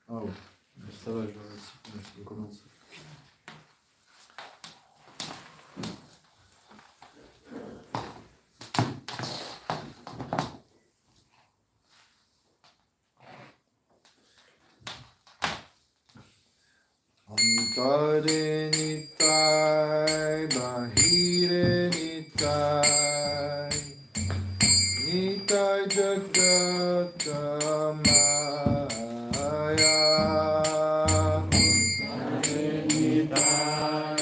Oh, ça va, je vais commencer. Antare nitai, bahire nitai, nitai jagata maya. Antare nitai,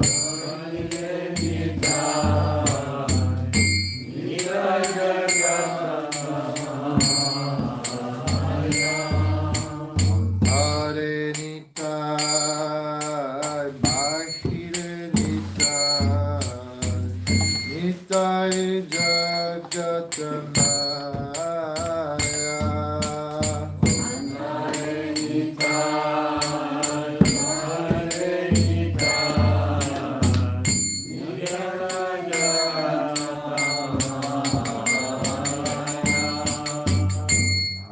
bahire nitai, nitai jagata maya. Antare nitai, bahire nitai, nitai jagata maya. Antare nitai, bahire nitai, nitai jagata maya.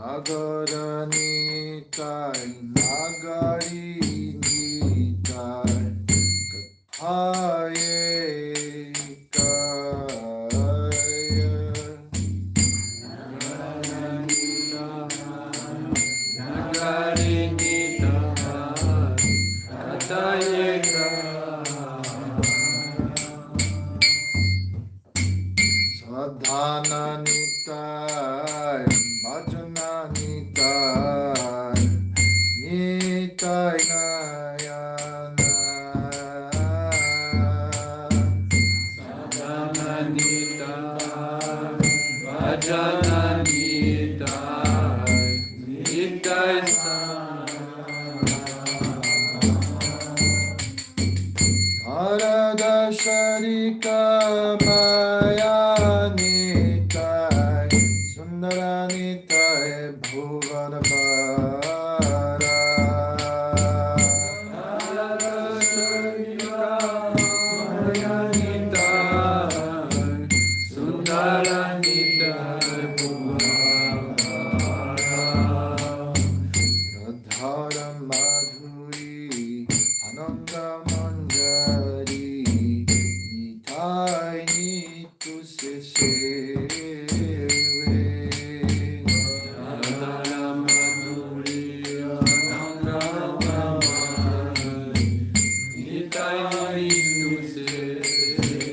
Nagara nitai, nagari nitai, kathaye kaya. Nagara nitai, nagari nitai, kathaye kaya. Sadhana nitai, bhajana nitai, nitai nayana. Sadhana nitai, bhajana nitai, nitai Narada Sharika Maya nitai, Sundara nitai, Bhuvana Bara. Narada Sharika Maya nitai, Sundara nitai, Bhuvana Bara. Radhara Madhuri, Ananda Manjari, nitai nitu se seve. Radhara Madhuri, Ananda Manjari, nitai nitu se seve.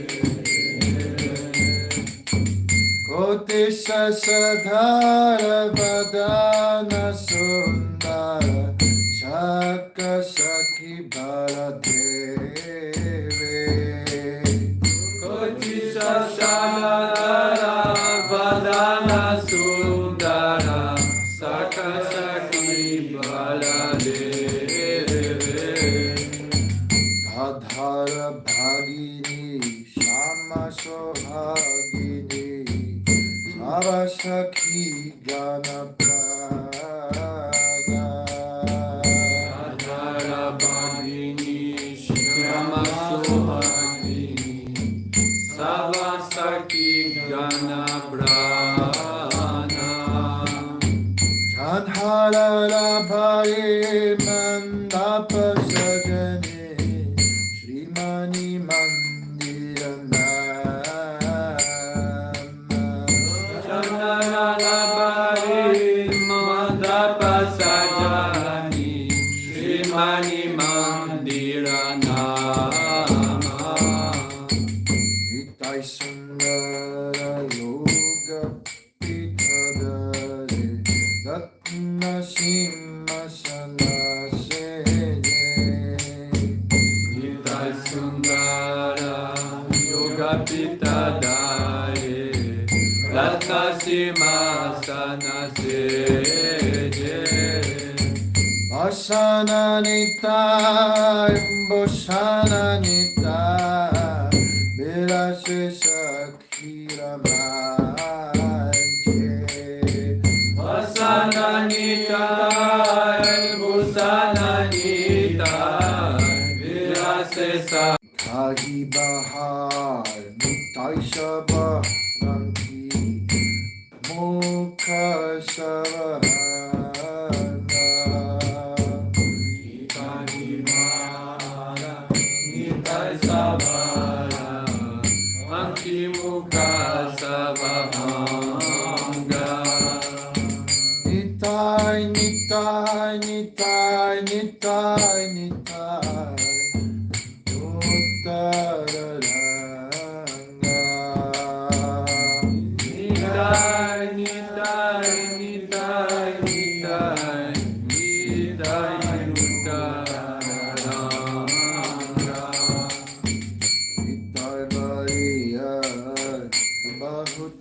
Kote Sasadhara Vadana Sundara, Shaka Shaki Baladeve. Koti Sasadhara Vadana Sundara, Shaka Shaki Baladeve. Adhara Bhagini, Shama Sohagini, Sarasaki Gana Prada. Adhara Bhagini, Shama Sohagini, Sarasaki Gana Prada. Chandhara Labhare Mandapa Sajane, Srimani Mandira Nama. Chandhara Labhare Mandapa Sajane, Srimani Mandira Nama. Nitai Sundara Yoga Pitadare, Ratna Simhasana Seje. Nitai Sundara Yoga Pitadare, Ratna Simhasana Seje. Vasana nitai, Bosana nitai, Virase Sakhira Manje. Vasana nitai, Bosana nitai, Virase Sakhira. Kahi Bahar, Nitai Sabha Ranki, Mukha Sava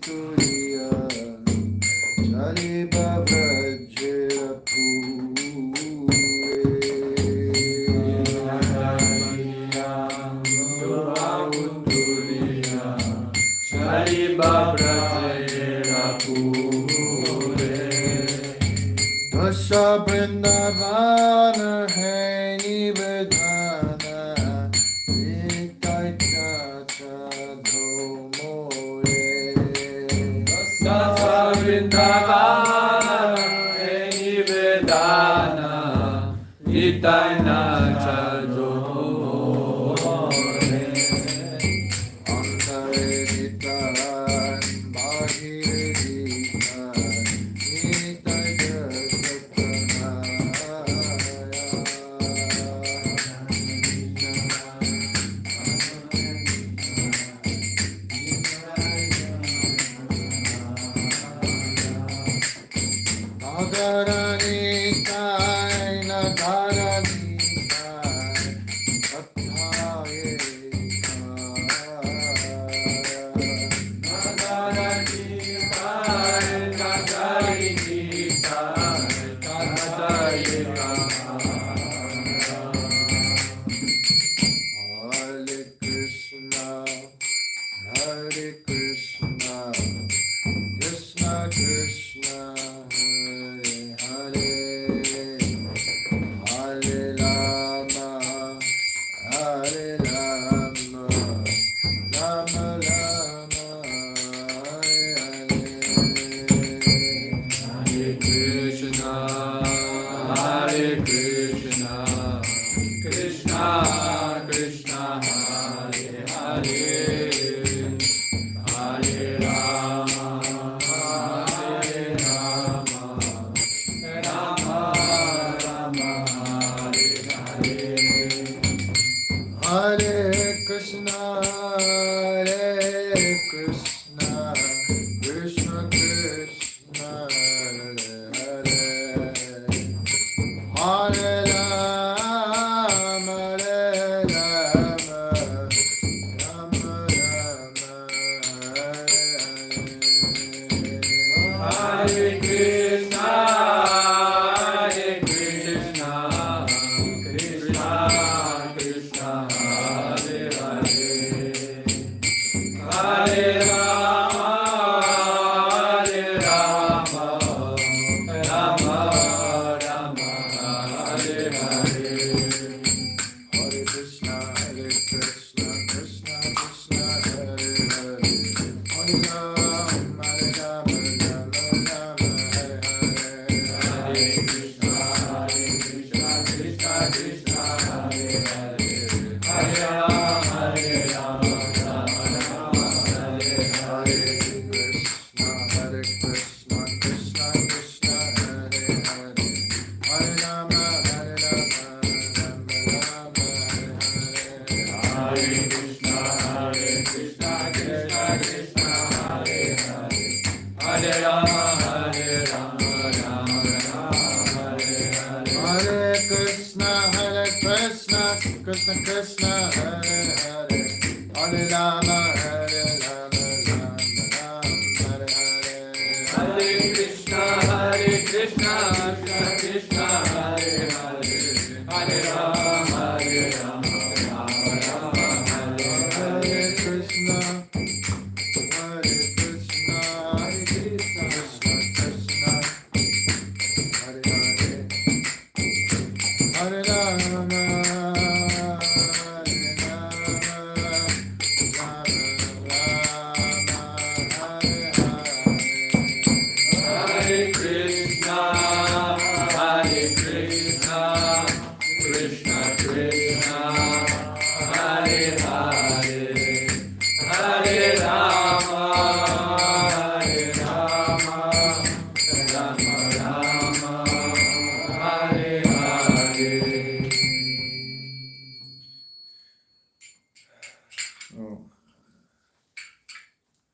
Turiya Chaliba Vrajira Dasha Vrindavana Hai Nivedana Nitai Chacha Dhomoye Dasha Vrindavana Hai Nivedana Nitai Chacha Dhomoye Antare Nitai Bahire Nitai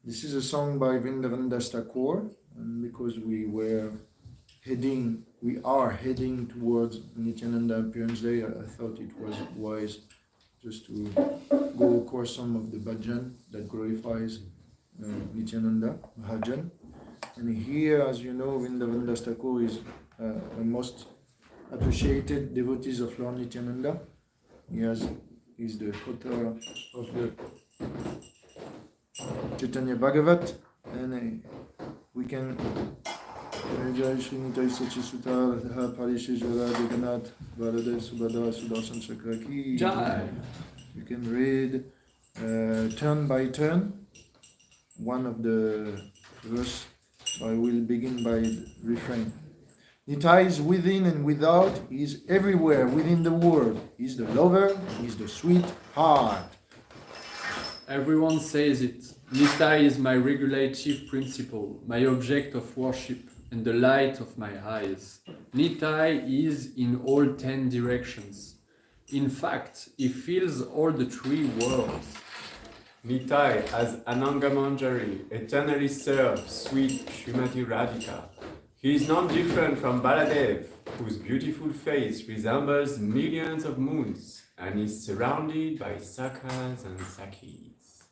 This is a song by Vindavandas Thakur, and because we are heading towards Nityananda Appearance Day, I thought it was wise just to go across some of the bhajan that glorifies Nityananda Bhajan. And here, as you know, Vrindavan Thakur is the most appreciated devotees of Lord Nityananda. He's the author of the Chaitanya Bhagavat, and we can Jai Shri Nitai Sachi Sutta Radha Parisheshwara Jagannath Baladev Subhadra Sudarshan Chakra Ki Jai. You can read turn by turn one of the verse. So I will begin by refrain. Nitai is within and without. He is everywhere within the world. He is the lover. He is the sweet heart. Everyone says it. Nitai is my regulative principle, my object of worship, and the light of my eyes. Nitai is in all 10 directions. In fact, he fills all the 3 worlds. Nitai, as Ananga Manjari, eternally serves sweet Srimati Radhika. He is not different from Baladev, whose beautiful face resembles millions of moons and is surrounded by Sakhas and Sakhis.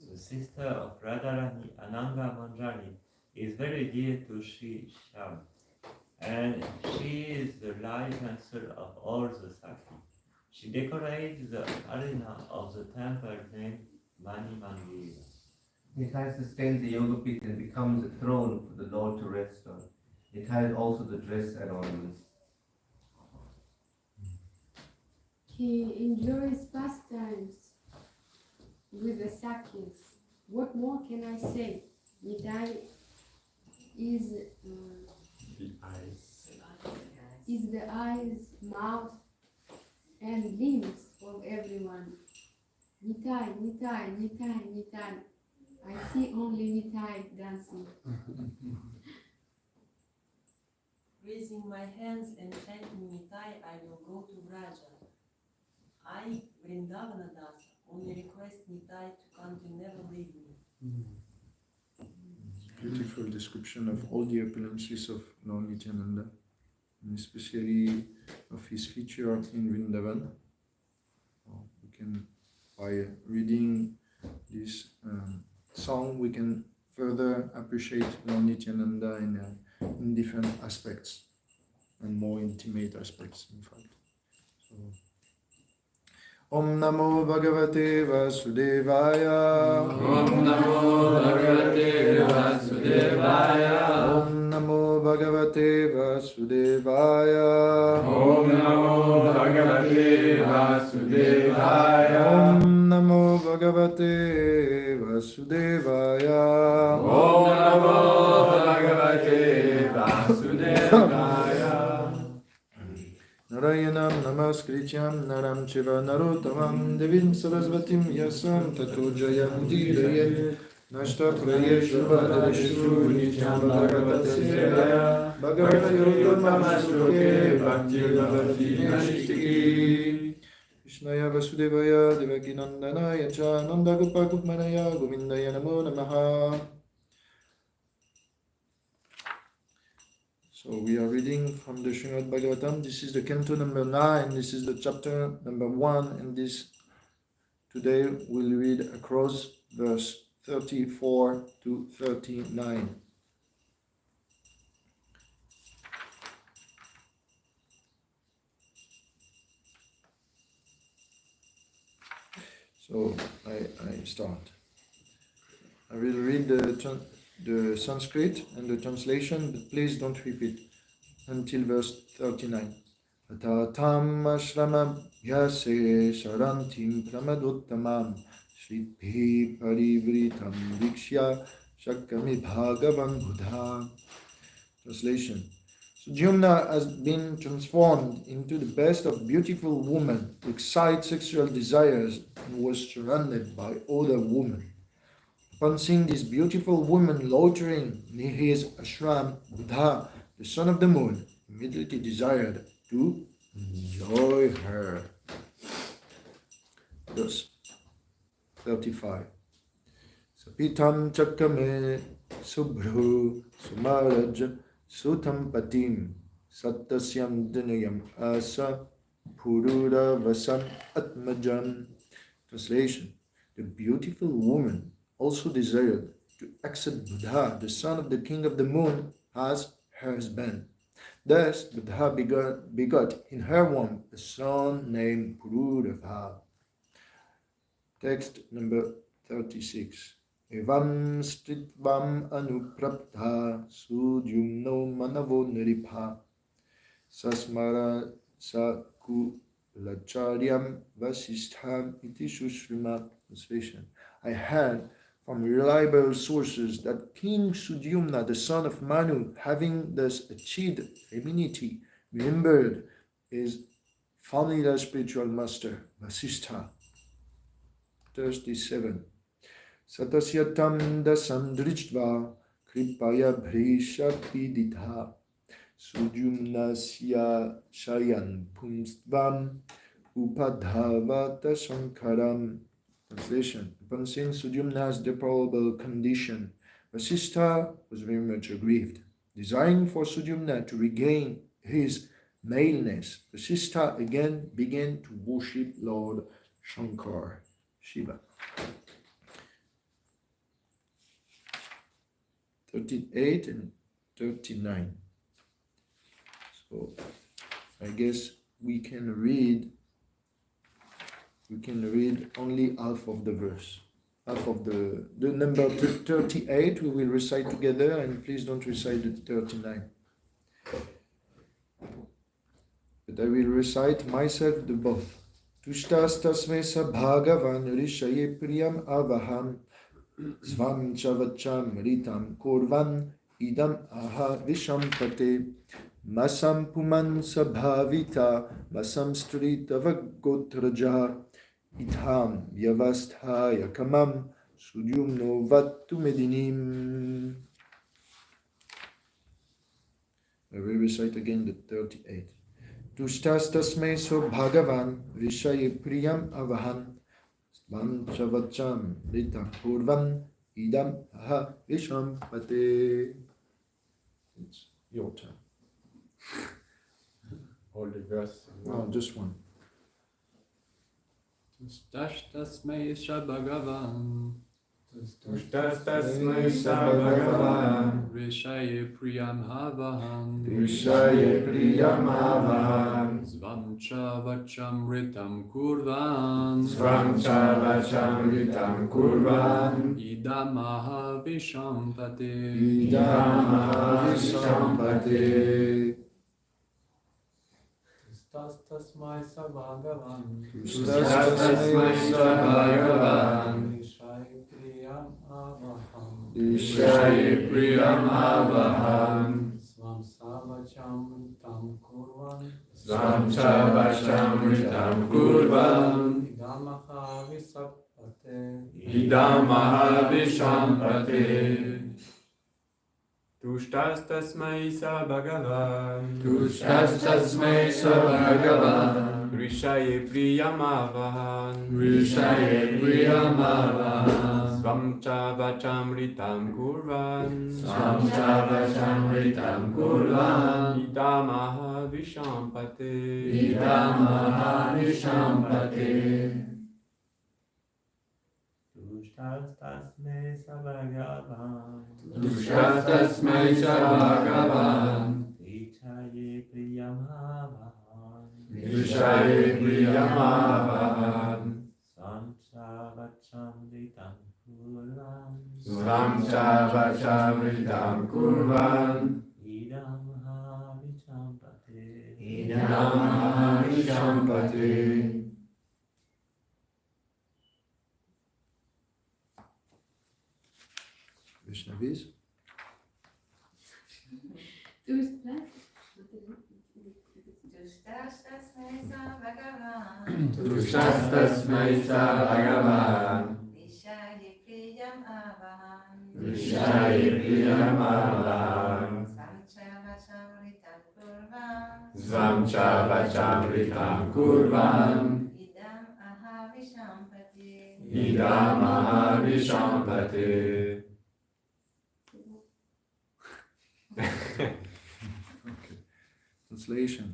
The sister of Radharani, Ananga Manjari, is very dear to Sri Shyam, and she is the life and soul of all the Sakhi. She decorates the arena of the temple named Mani Mandir. Nitai sustains the yoga pit and becomes a throne for the Lord to rest on. Nitai is also the dress and ornaments. He enjoys pastimes with the Sakhis. What more can I say? Nitai is the eyes, mouth, and limbs of everyone. Nitai, Nitai, Nitai, Nitai. I see only Nitai dancing. Raising my hands and chanting Nitai, I will go to Vraja. I, Vrindavanandana, only request Nitai to come to never leave me. Beautiful description of all the opulences of Lord Nityananda, and especially of his feature in Vrindavan. We can, by reading this song, we can further appreciate Lord Nityananda in different aspects and more intimate aspects, in fact. So, Om Namo Bhagavate Vasudevaya. Om Namo Bhagavate Vasudevaya. Om Namo Bhagavate Vasudevaya. Om Namo Bhagavate Vasudevaya. Om Namo Bhagavate Vasudevaya. Om Namo Bhagavate Vasudevaya. Narayanam Namaskrityam Naram Chiva Narottamam Devim Sarasvatim Yasam Tato Jayam Dirayam Nashta Prayeshu Bhadreshu Nityam Bhagavate Sevaya Bhagavate Uttama Shloke Bhakti Bhavati Nashtiki Krishnaya Vasudevaya Devakinandanaya Cha Nanda Gopa Gopmanaya Govindaya Namo Namaha. So we are reading from the Srimad Bhagavatam. This is the canto number 9. This is the chapter number 1. And this today we'll read across verse 34 to 39. So I start. I will read the Sanskrit and the translation, but please don't repeat until verse 39. Atatam ashramam yase sarantim pramaduttamam shripi parivritam vikshya shakami bhagavan buddha. Translation. So Jumna has been transformed into the best of beautiful women to excite sexual desires and was surrounded by other women. Upon seeing this beautiful woman loitering near his ashram, Buddha, the son of the moon, immediately desired to enjoy her. Verse 35. Sapitam chakame subhru sumaraj sutam patim sattasyam dinayam asa purura vasan atmajam. Translation. The beautiful woman also desired to accept Buddha, the son of the king of the moon, as her husband. Thus, Buddha begot in her womb a son named Pururava. Text number 36. Evam stritvam anuprapta sudyumno manavo niripha sasmara sakulacharyam vasistham iti sushrima. Translation. I heard from reliable sources that King Sudyumna, the son of Manu, having thus achieved femininity, remembered his familiar spiritual master, Vasistha. 37. Satasyatam dasam drichtva kripaya bhrishapiditha Sudyumnasya shayan pumstvam upadhavata sankaram. Translation. Upon seeing Sudyumna's deplorable condition, Vasistha was very much aggrieved. Desiring for Sudyumna to regain his maleness, Vasistha again began to worship Lord Shankar, Shiva. 38 and 39. So I guess we can read only half of the verse. Half of the number 38 we will recite together, and please don't recite the 39. But I will recite myself the both. Tushtas tasme sa bhagavan rishaye priyam avaham svam chavacham ritam kurvan idam aha vishampate masam puman sabhavita masam stritavagotraja itham yavasthaya kamam sudyumno vattu medinim. I will recite again the 38. Tushtas tasmai so bhagavan vishaye priyam avahan svam chavacham ritam kurvan idam aha vishampate. It's your turn. All the verse. No, just one. Tasmai Bhagavan Tushtas tasmai sa bhagavan Rishaye Priyam Havahan rishaye priyam avahan Svam Chavacham Ritam Kurvan svam chavacham ritam kurvan Idam Aha Vishampate idam aha vishampate. Tasmai Bhagavan Tushtas tasmai sa bhagavan Rishaye Priyam Havahan rishaye priyam avahan Svam Savacham Ritam Kurvan svam chavacham ritam kurvan Idam Aha Vishampate idam aha vishampate. Tushtas tasmai sa bhagavan Tushtas tasmai sa bhagavan rishaye priyam avahan Rishaye Priyam Avahan svam chavacham ritam kurvan Svam Chavacham Ritam Kurvan idam aha vishampate Idam Aha Vishampate. Tushtas tasmai sa bhagavan Tushtas tasmai sa bhagavan Rishaye priyam avahan Rishaye Priyam Avahan Svam chavacham ritam kurvan svam chavacham ritam kurvan idam aha vichampate idam aha vishampate. Vaishnavis. Tushtas tasmai sa bhagavan Tushtas tasmai sa bhagavan rishaye priyam avahan rishaye priyam avahan svam chavacham ritam kurvan svam chavacham ritam kurvan idam aha vishampate idam aha vishampate. Okay. Translation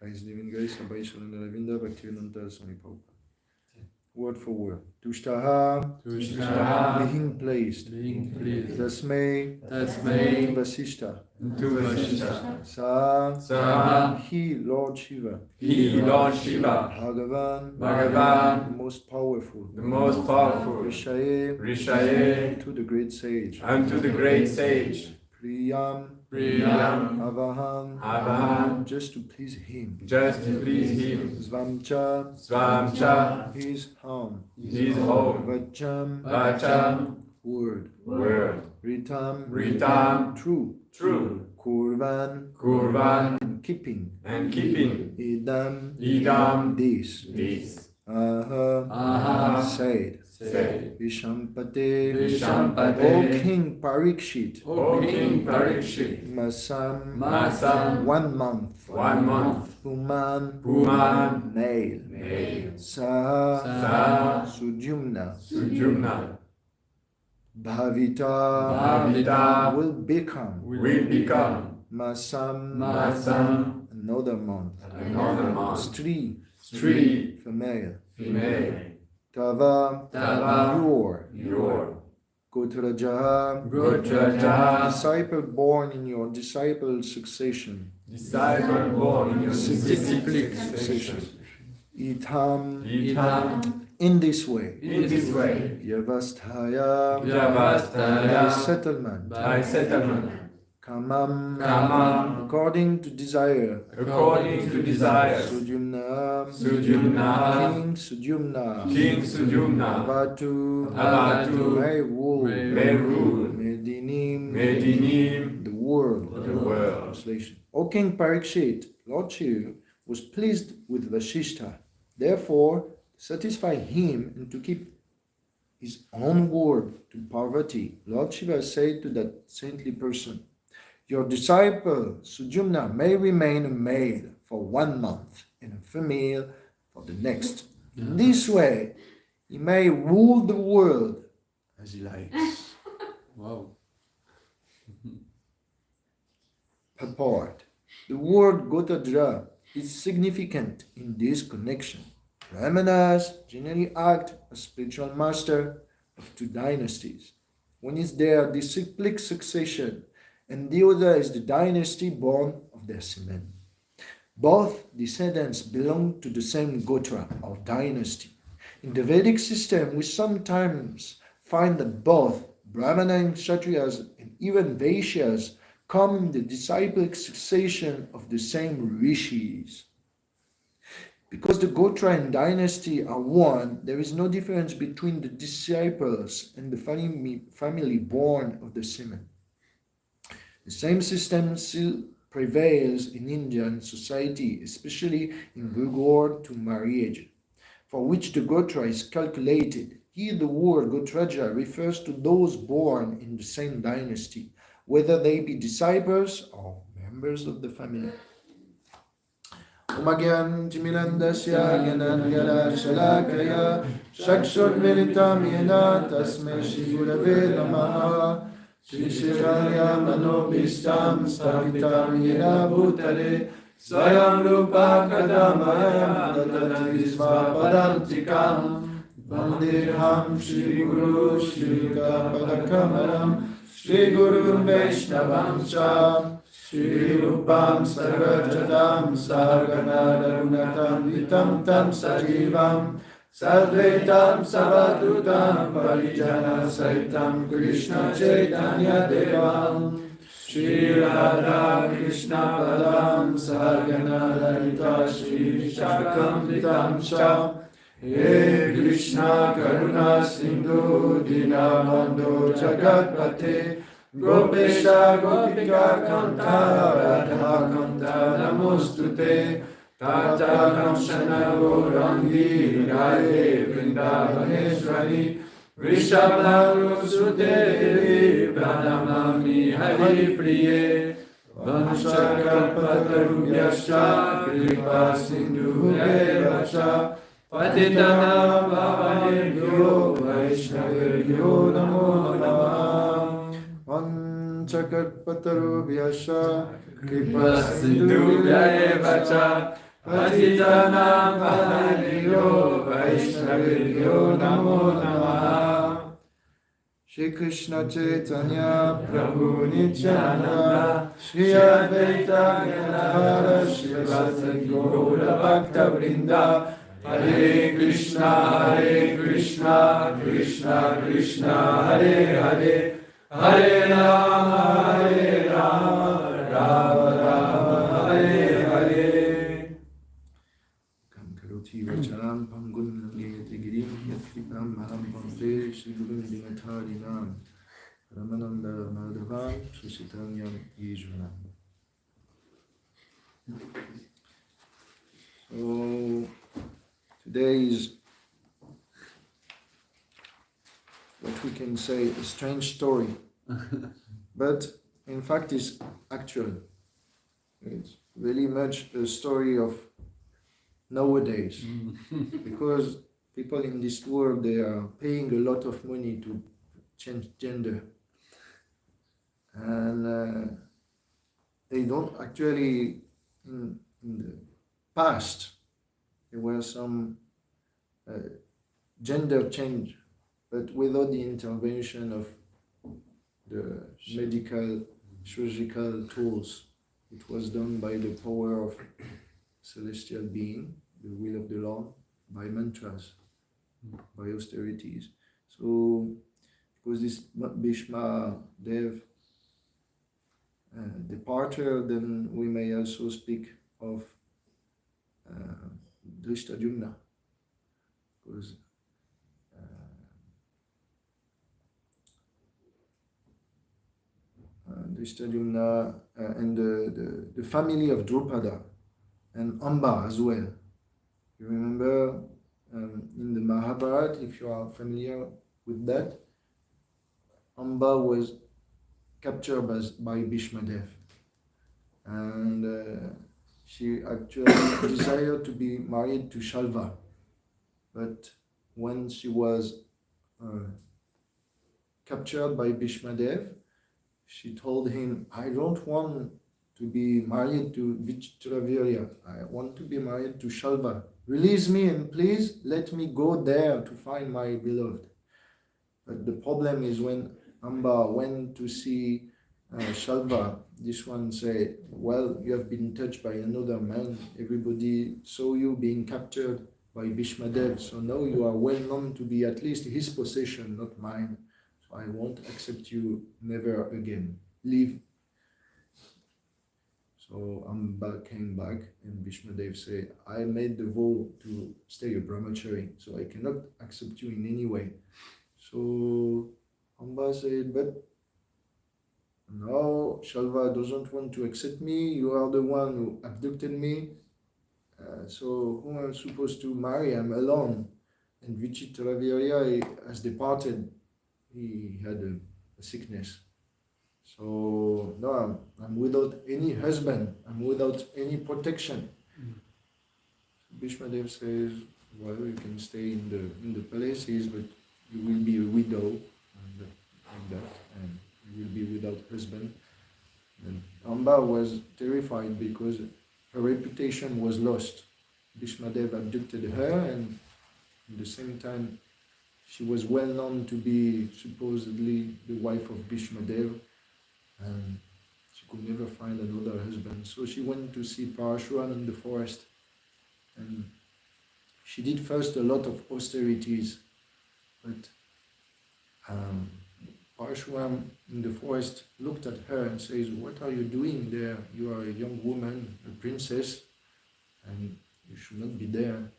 by His Divine Grace Abhay Shalanda Ravinda Bhaktivedanta Swami Prabhupada. word for word. Tushtaha, Tushtaha, being placed. being pleased. Tasmei, Tasmei, Vasishta. to Vasishta. Sa, he, Lord Shiva. He, Lord Shiva, Bhagavan, Bhagavan, the most powerful. the most powerful, Rishaye, Rishaye, to the great sage. unto the great sage, Priyam, Priyam, Avaham, Avaham, just to please him. just to please him, Svamcha, Swamcha, his home. his home, Vacham, Vacham, word. word, Ritam, Ritam, true. true, Kurvan, Kurvan, and keeping. and keeping, Idam, Idam, this. this, Aha, Aha, said. say, Vishampate, Vishampate, O King Parikshit, O King Parikshit, Masam, Masam, 1 month. 1 month, Puman, Puman, male. male, Saha, Sa, Sujumna, Sujumna, Bhavita, Bhavita, will become. will become, Masam, Masam, another month. another month, Stri, Stree, female. female, Tava, Tava, your. Gotrajaha, Gotrajaha, disciple born in your disciple succession. disciple born in your disciplic succession, Itham, Itham, in this way. in this way, Yavasthaya, by Javastaya, settlement. by settlement, Kamam, Kamam, according to desire. according to desire, Sujumna, Sujumna, King Sujumna, King Sujumna, Avatu, Avatu, may rule. may rule, Medinim, Medinim, the world. the world. Translation. O King Parikshit, Lord Shiva was pleased with Vasishta. Therefore, to satisfy him and to keep his own word to Parvati, Lord Shiva said to that saintly person, your disciple Sujumna may remain a male for 1 month and a female for the next. In this way, he may rule the world as he likes. Wow. Purport. The word Gotadra is significant in this connection. Brahmanas generally act as spiritual master of 2 dynasties. One is their disciplic succession, and the other is the dynasty born of their semen. Both descendants belong to the same Gotra or dynasty. In the Vedic system, we sometimes find that both Brahmana and Kshatriyas and even Vaishyas come in the disciplic succession of the same rishis. Because the Gotra and dynasty are one, there is no difference between the disciples and the family born of the semen. The same system still prevails in Indian society, especially in regard to marriage, for which the Gotra is calculated. Here the word Gotraja refers to those born in the same dynasty, whether they be disciples or members of the family. Omagyan Timilandasya Gyanangara Shalakaya Shakshur Militam Yena Tasme Shri Gurave Namaha Shri Shiraya Manobhistam Stavitam Yena Bhutale Swayam Rupa Kadamayam Dadati Svapadantikam Vandeham Shri Guru Shri Kapadakamaram Shri Guru Vaishnavam Cha Shri Rupam Sarvajadam Sargana Ragunatam Vitam Tam Sajivam Sadvetam Savadutam Parijana Saitam Krishna Chaitanya Devam Shri Radha Krishna Padam Sargana Lalita Shri Shakam Vitam Cha He Krishna Karuna Sindhu Dinabandhu Jagatpate Gopesha Gopika Kanta Radha Kanta Namostute Tata Kamshana Gaurangi Radhe Vrindavaneshwari Vrishabha Sute Pranamami Hari Priye Vanchakalpatarubhyascha Kripa Sindhu Evacha Patitana Bhavanebhyo Vaishnavebhyo Namo Namah Vanchakalpatarubhyascha Kripa Sindhu Evacha Patitanam Pavanebhyo Vaishnavebhyo Namo Namaha. Shri Krishna Chaitanya Prabhu Nityananda Shri Advaita Gadadhara Shivasati Gaura Bhakta Vrinda Hare Krishna Krishna Krishna Hare Hare Hare Rama Rama Hare Hare. Kam karoti vacharam pangun nangayati girim yatripam maham pampe Shri Gurun Dinatharinam Ramananda Madhavam Susitanyam Yeshwanam. So today is what we can say a strange story, but in fact it's actual. It's really much a story of nowadays, because people in this world, they are paying a lot of money to change gender, and they don't actually, in the past, there were some gender change, but without the intervention of the medical, surgical tools. It was done by the power of celestial being, the will of the Lord, by mantras, by austerities. So, because this Bhishma Dev departure, then we may also speak of Drishtadyumna, because Drishtadyumna and the family of Drupada and Amba as well. You remember in the Mahabharata, if you are familiar with that, Amba was captured by Bhishma Dev, and she actually desired to be married to Shalva, but when she was captured by Bhishma Dev, she told him, I don't want to be married to Vichitravirya. I want to be married to Shalva. Release me and please let me go there to find my beloved. But the problem is when Amba went to see Shalva, this one said, well, you have been touched by another man. Everybody saw you being captured by Bhishma Dev. So now you are well known to be at least his possession, not mine. I won't accept you never again. Leave. So Amba came back and Bhishma Dev said, I made the vow to stay a brahmachari, so I cannot accept you in any way. So Amba said, but no, Shalva doesn't want to accept me. You are the one who abducted me. So who am I supposed to marry? I'm alone. And Vichitravirya has departed. He had a sickness. So no, I'm without any husband. I'm without any protection. So Bhishma Dev says, well, you can stay in the palaces, but you will be a widow, and like that, and you will be without husband. And Amba was terrified because her reputation was lost. Bhishma Dev abducted her, and at the same time, she was well known to be supposedly the wife of Bhishma Dev, and she could never find another husband. So she went to see Parashuram in the forest, and she did first a lot of austerities, but Parashuram in the forest looked at her and says, what are you doing there? You are a young woman, a princess, and you should not be there.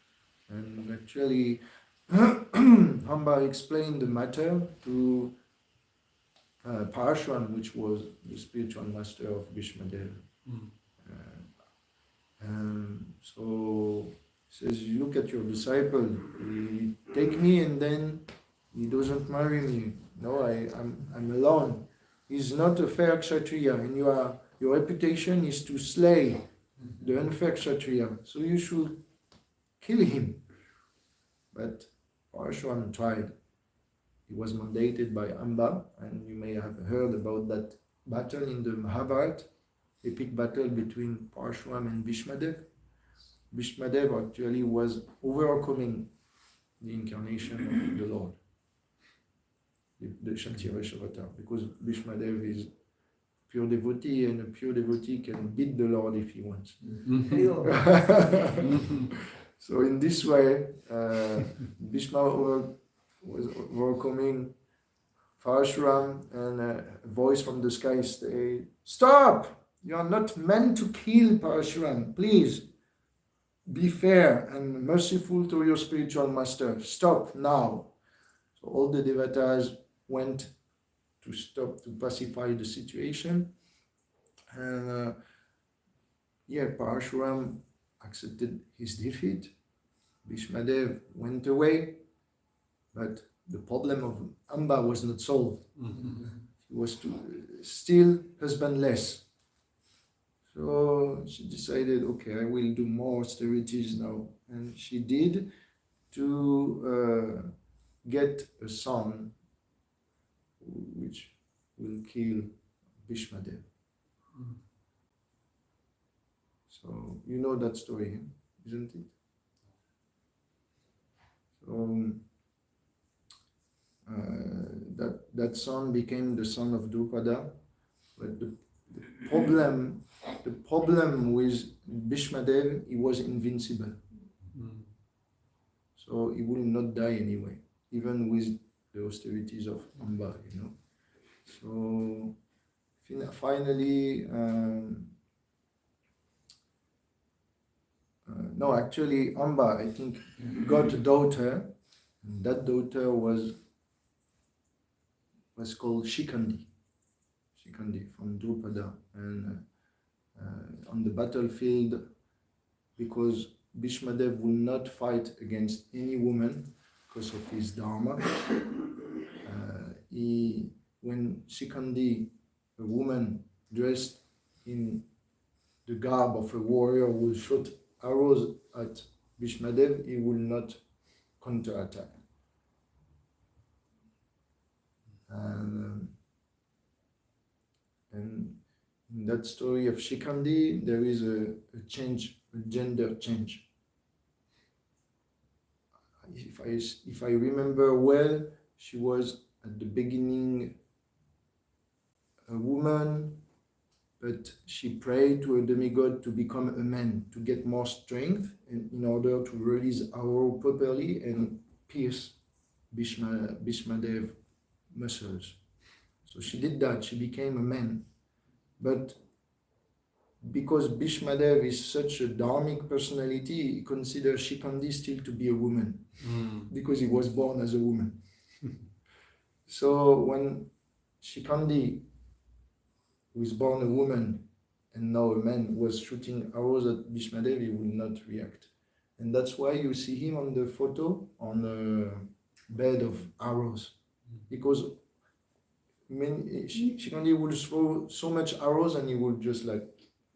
And actually, Amba explained the matter to Parashuram, which was the spiritual master of Bhishma Dev. So he says, look at your disciple, he take me and then he doesn't marry me. No, I'm alone. He's not a fair Kshatriya, and your reputation is to slay the unfair Kshatriya, so you should kill him. But Parashuram tried. He was mandated by Amba, and you may have heard about that battle in the Mahabharata, epic battle between Parashuram and Bhishma Dev. Bhishmadev actually was overcoming the incarnation of the Lord, the Shantiresh avatar, because Bhishmadev is pure devotee, and a pure devotee can beat the Lord if he wants. So in this way, Bhishma was overcoming Parashuram, and a voice from the sky said, "Stop! You are not meant to kill Parashuram. Please be fair and merciful to your spiritual master. Stop now." So all the devatas went to stop, to pacify the situation. And Parashuram accepted his defeat. Bhishmadev went away, but the problem of Amba was not solved. He was still husbandless. So she decided, okay, I will do more austerities now. And she did, to get a son which will kill Bhishmadev. So you know that story, isn't it? So that son became the son of Drupada, but the problem with Bhishmadev, he was invincible. So he will not die anyway, even with the austerities of Amba, So finally, no, actually Amba, I think, got a daughter, and that daughter was called Shikandi from Drupada. And on the battlefield, because Bhishmadev will not fight against any woman because of his dharma, when Shikandi, a woman dressed in the garb of a warrior, will shoot arrows at Bhishmadev, he will not counterattack. And in that story of Shikandi, there is a change, a gender change. If I remember well, she was at the beginning a woman, but she prayed to a demigod to become a man, to get more strength, and in order to release arrow properly and pierce Bhishmadev muscles. So she did that, she became a man. But because Bhishmadev is such a dharmic personality, he considers Shikandi still to be a woman, because he was born as a woman. So when Shikandi, who is born a woman and now a man, was shooting arrows at Bhishmadev, he would not react. And that's why you see him on the photo on a bed of arrows, because Shikandi would throw so much arrows and he would just like,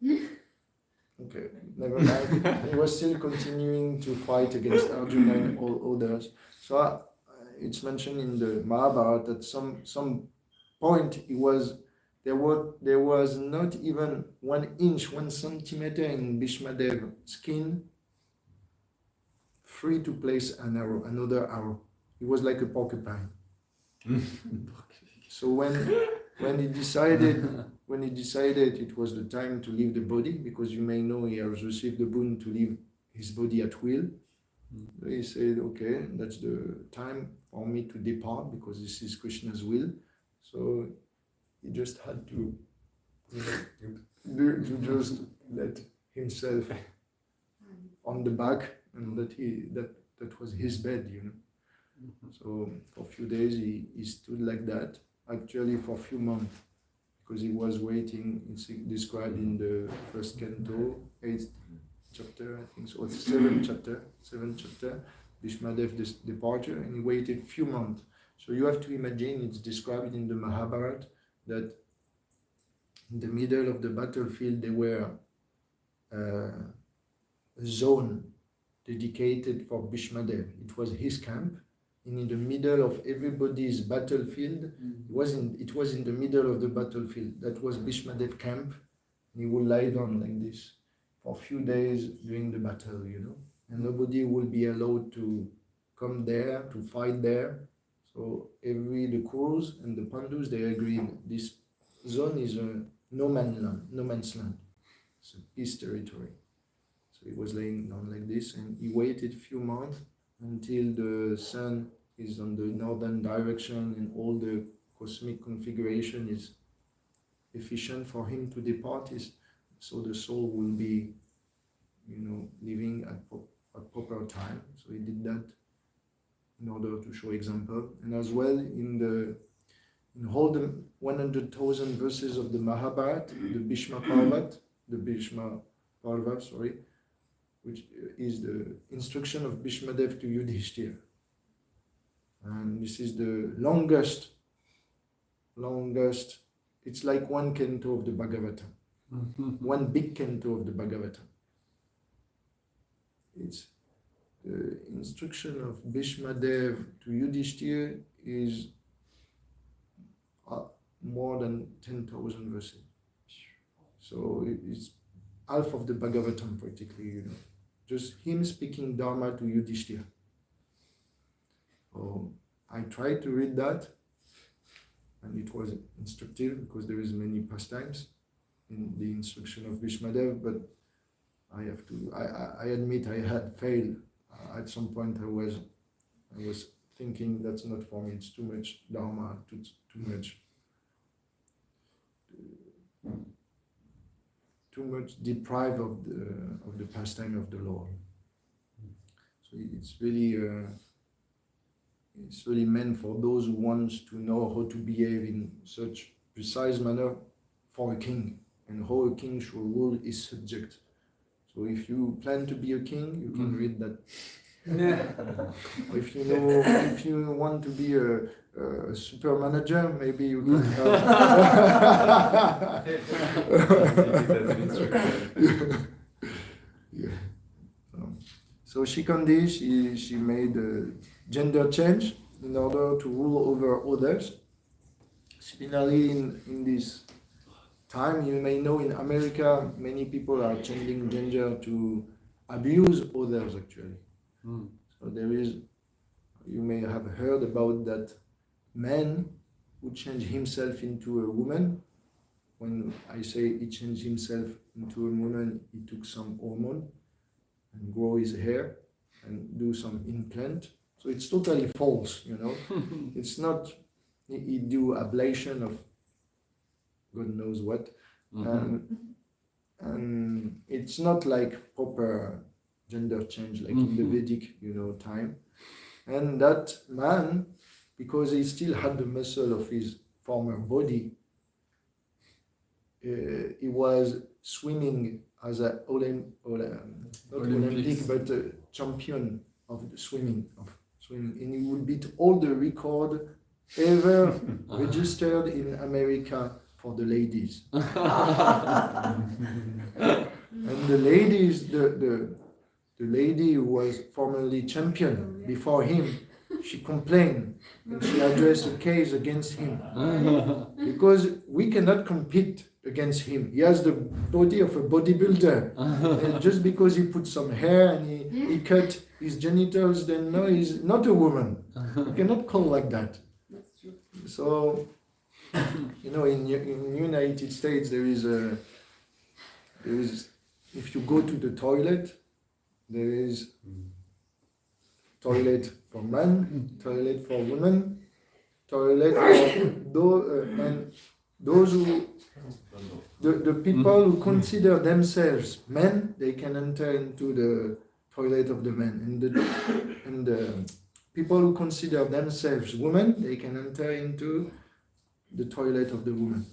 okay, never mind. He was still continuing to fight against Arjuna and all others. So it's mentioned in the Mahabharata that some point there was not even 1 inch, 1 centimeter in Bhishmadev's skin free to place another arrow. He was like a porcupine. So when he decided it was the time to leave the body, because you may know he has received the boon to leave his body at will, he said, okay, that's the time for me to depart, because this is Krishna's will. So he just had to just let himself on the back, and that was his bed, So for a few days he stood like that, actually for a few months, because he was waiting. It's described in the first canto, 8th chapter, I think so, it's 7th chapter, Bhishmadev's departure, and he waited a few months. So you have to imagine, it's described in the Mahabharata that in the middle of the battlefield there were a zone dedicated for Bhishmadev. It was his camp, and in the middle of everybody's battlefield, it was in the middle of the battlefield. That was Bhishmadev camp, and he would lie down like this for a few days during the battle, and nobody will be allowed to come there, to fight there. So the Kurus and the Pandus, they agreed this zone is a no man's land. It's a peace territory. So he was laying down like this, and he waited a few months until the sun is on the northern direction and all the cosmic configuration is efficient for him to depart. So the soul will be, living at proper time. So he did that in order to show example, and as well in all the 100,000 verses of the Mahabharata, the Bhishma Parva, which is the instruction of Bhishma Dev to Yudhishthira. And this is the longest, it's like one canto of the Bhagavatam, one big canto of the Bhagavatam. It's the instruction of Bhishma Dev to Yudhishthira is more than 10,000 verses. So it's half of the Bhagavatam practically, just him speaking Dharma to Yudhishthira. So I tried to read that, and it was instructive because there is many pastimes in the instruction of Bhishma Dev, but I admit I had failed. At some point I was thinking that's not for me, it's too much Dharma, too much deprived of the pastime of the Lord. So it's really meant for those who want to know how to behave in such precise manner for a king, and how a king should rule his subject. So if you plan to be a king, you can read that. Or if you want to be a super manager, maybe you can have. Yeah. So Shikandi, she made a gender change in order to rule over others. Similarly, in this time, you may know in America, many people are changing gender to abuse others actually. So you may have heard about that man who changed himself into a woman. When I say he changed himself into a woman, he took some hormone and grow his hair and do some implant. So it's totally false, It's not, he do ablation of God knows what. And it's not like proper gender change like in the Vedic, time. And that man, because he still had the muscle of his former body, he was swimming as a Olympic, but a champion of the swimming, and he would beat all the record ever registered in America for the ladies. And the ladies, the lady who was formerly champion before him, she complained and she addressed a case against him because we cannot compete against him. He has the body of a bodybuilder, and just because he put some hair and he cut his genitals, then no, he's not a woman. You cannot call like that. That's true. So, in United States there is if you go to the toilet, there is toilet for men, toilet for women, toilet for those who, the people who consider themselves men, they can enter into the toilet of the men, and the people who consider themselves women, they can enter into the toilet of the woman.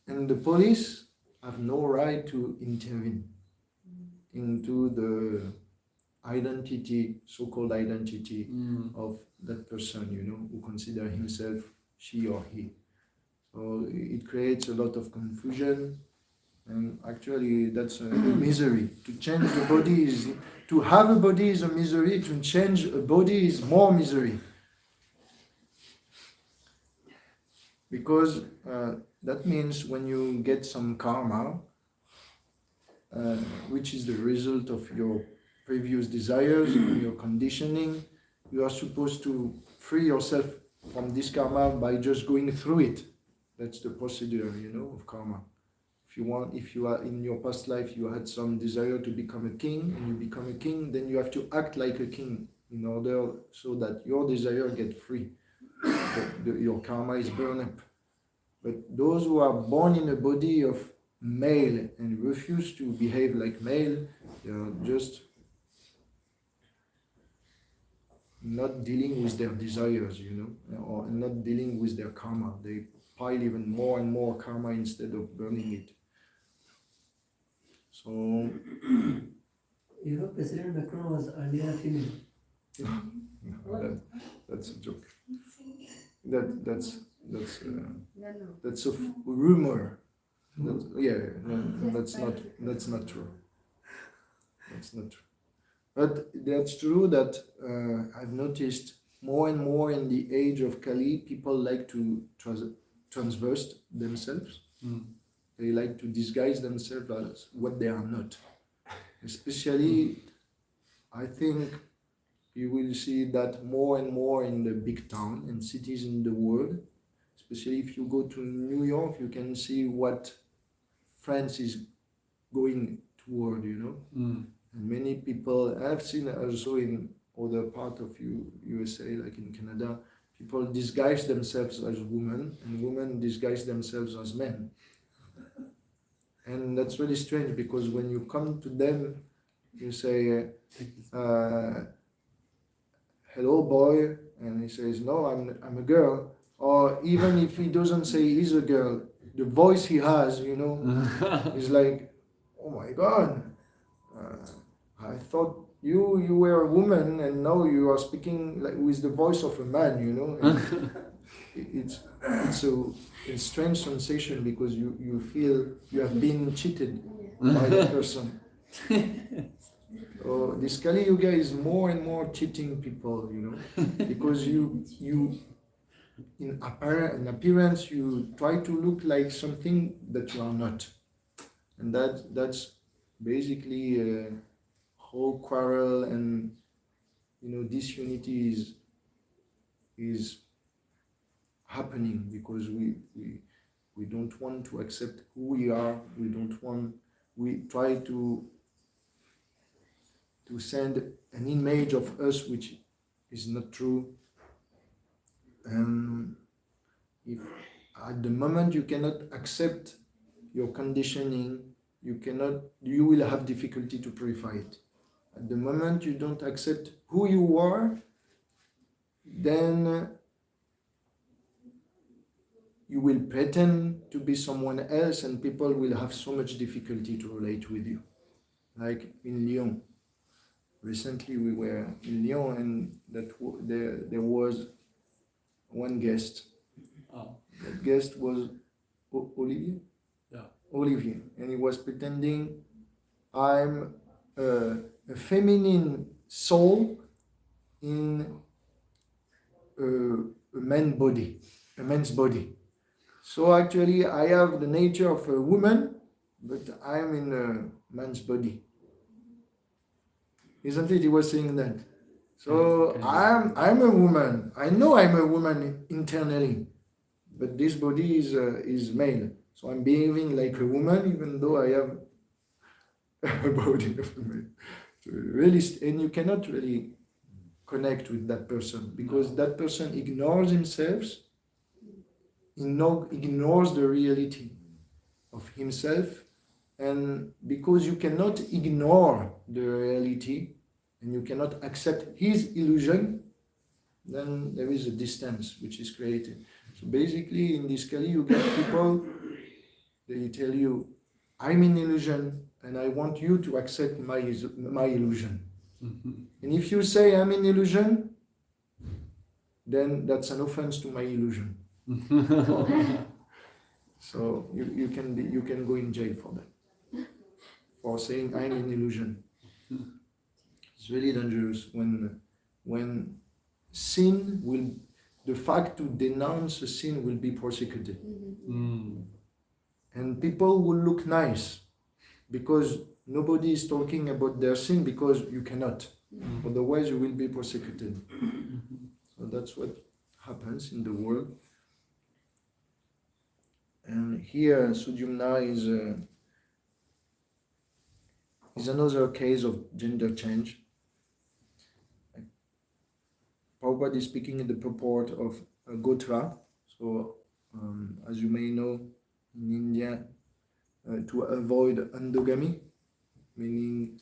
And the police have no right to intervene into the identity, so-called identity of that person, who consider himself she or he. So it creates a lot of confusion, and actually that's a misery. To change the body to have a body is a misery, to change a body is more misery. Because that means when you get some karma, which is the result of your previous desires, your conditioning. You are supposed to free yourself from this karma by just going through it. That's the procedure, of karma. If you are in your past life, you had some desire to become a king, and you become a king, then you have to act like a king in order so that your desire get free. Your karma is burned up. But those who are born in a body of male and refuse to behave like male, they are just not dealing with their desires, or not dealing with their karma. They pile even more and more karma instead of burning it. So, President Macron was earlier female. that's a joke. That's a rumor. That's not true. That's not true. But that's true that I've noticed more and more in the age of Kali, people like to transverse themselves. They like to disguise themselves as what they are not. Especially, I think you will see that more and more in the big town and cities in the world. Especially if you go to New York, you can see what France is going toward, And many people, I've seen also in other part of USA, like in Canada, people disguise themselves as women, and women disguise themselves as men. And that's really strange, because when you come to them, you say, hello boy, and he says, no, I'm a girl. Or even if he doesn't say he's a girl, the voice he has, is like, oh my God, I thought you were a woman, and now you are speaking like with the voice of a man, And it's a strange sensation, because you feel you have been cheated by the person. So this Kali Yuga is more and more cheating people, because you in appearance you try to look like something that you are not, and that's basically whole quarrel and disunity is happening, because we don't want to accept who we are. We try to send an image of us which is not true. And if at the moment you cannot accept your conditioning, you will have difficulty to purify it. At the moment you don't accept who you are, then you will pretend to be someone else, and people will have so much difficulty to relate with you. Like in Lyon. Recently we were in Lyon, and there was one guest. That guest was Olivier? Yeah. Olivier. And he was pretending, I'm a feminine soul in a man's body. So actually I have the nature of a woman, but I'm in a man's body. Isn't it? He was saying that. So I'm a woman. I know I'm a woman internally, but this body is male. So I'm behaving like a woman, even though I have a body of a male. So really, and you cannot really connect with that person, because that person ignores himself, ignores the reality of himself. And because you cannot ignore the reality and you cannot accept his illusion, then there is a distance which is created. So basically in this Kali you get people, they tell you, I'm in illusion and I want you to accept my illusion. And if you say I'm in illusion, then that's an offense to my illusion. So you can go in jail for that. For saying I'm in illusion. It's really dangerous when sin will, the fact to denounce a sin will be persecuted. And people will look nice, because nobody is talking about their sin because you cannot. Otherwise, you will be persecuted. So that's what happens in the world. And here, Sudyumna is another case of gender change. Prabhupada is speaking in the purport of Gotra. So, as you may know, in India, to avoid endogamy, meaning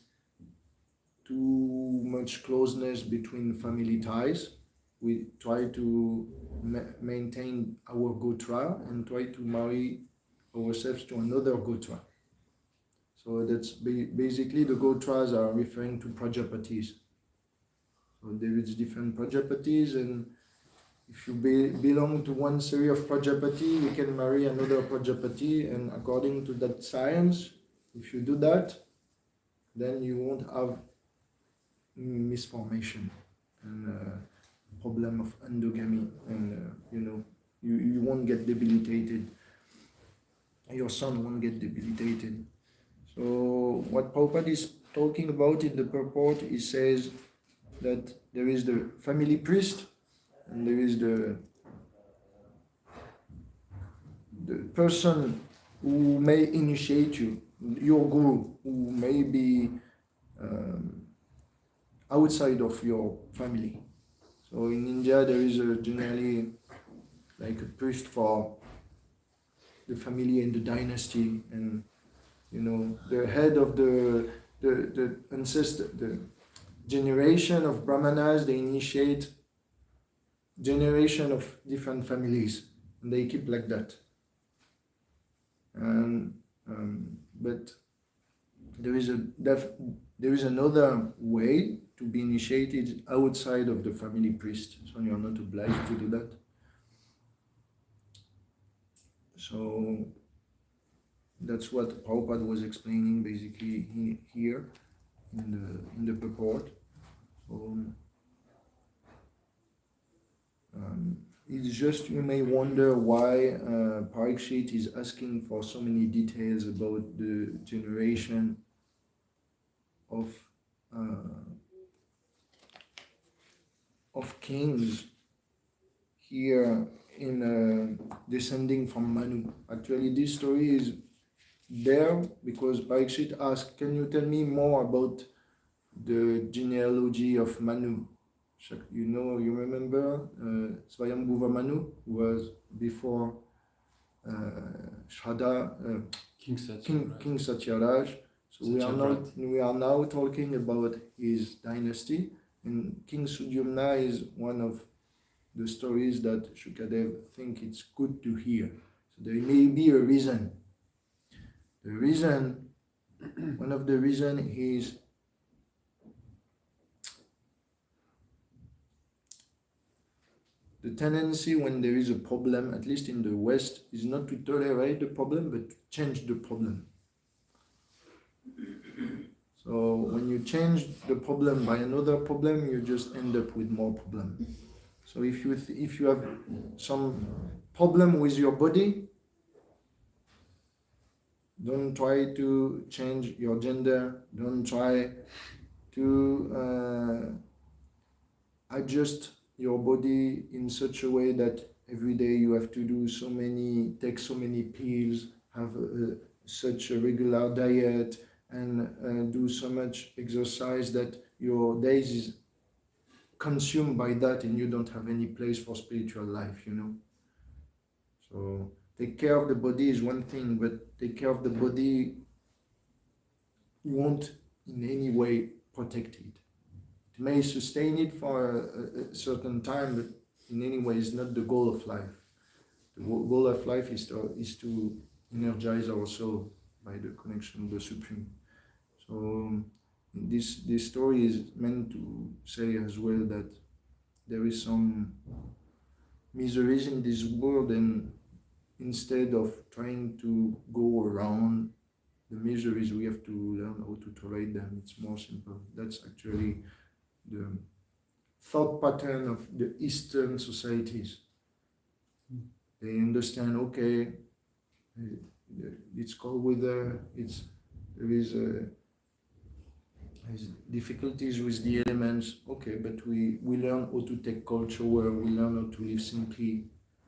too much closeness between family ties, we try to maintain our Gotra and try to marry ourselves to another Gotra. So that's basically the Gotras are referring to Prajapatis. So there is different Prajapatis, and if you belong to one series of Prajapati, you can marry another Prajapati, and according to that science, if you do that, then you won't have misformation and problem of endogamy, and you won't get debilitated. Your son won't get debilitated. So what Prabhupada is talking about in the purport, he says that there is the family priest and there is the person who may initiate you, your guru, who may be outside of your family. So in India there is generally like a priest for the family and the dynasty, and the head of the ancestor, the generation of Brahmanas, they initiate generation of different families, and they keep like that. And but there is another way to be initiated outside of the family priest, so you are not obliged to do that. So that's what Prabhupada was explaining basically here in the purport. So, it's just, you may wonder why Parikshit is asking for so many details about the generation of kings here in descending from Manu. Actually, this story is there because Parikshit asked, can you tell me more about the genealogy of Manu? You remember Swayambhuva Manu, who was before King Satyaraj. King Satyaraj. So we are now talking about his dynasty, and King Sudyumna is one of the stories that Shukadev think it's good to hear. So there may be a reason. One of the reasons is the tendency when there is a problem, at least in the West, is not to tolerate the problem, but to change the problem. So when you change the problem by another problem, you just end up with more problem. So if you have some problem with your body, don't try to change your gender. Don't try to adjust your body in such a way that every day you have to take so many pills, have such a regular diet, and do so much exercise that your days is consumed by that, and you don't have any place for spiritual life, So take care of the body is one thing, but take care of the body won't in any way protect it. It may sustain it for a certain time, but in any way is not the goal of life. The goal of life is to energize our soul by the connection with the Supreme. So this story is meant to say as well that there is some miseries in this world, and instead of trying to go around the miseries, we have to learn how to tolerate them. It's more simple. That's actually the thought pattern of the Eastern societies. They understand, okay, it's cold weather, there is has difficulties with the elements, okay, but we learn how to take culture where we learn how to live simply.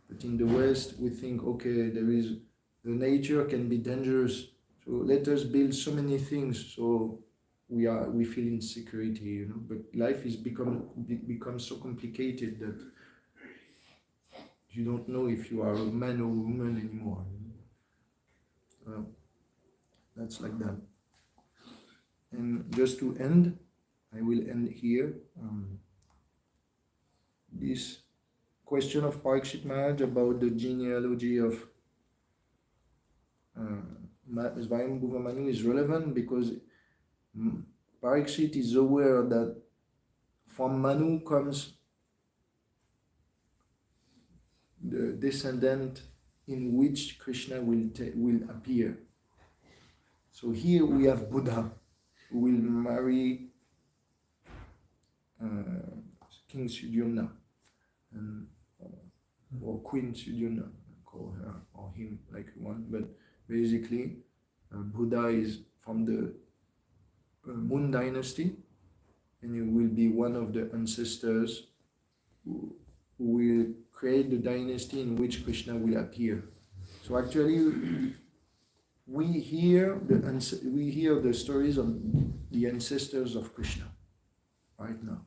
But in the West, we think, okay, the nature can be dangerous, so let us build so many things, so we feel insecurity, you know. But life is become so complicated that you don't know if you are a man or a woman anymore. Well, that's like that. And just to end, I will end here. This question of Parikshit Maharaj about the genealogy of Swayambhuva Manu is relevant because Parikshit is aware that from Manu comes the descendant in which Krishna will appear. So here we have Buddha, who will marry King Sudyumna or Queen Sudyumna, call her or him like you want. But basically, Buddha is from the Moon dynasty, and he will be one of the ancestors who will create the dynasty in which Krishna will appear. So actually, we hear the stories of the ancestors of Krishna right now.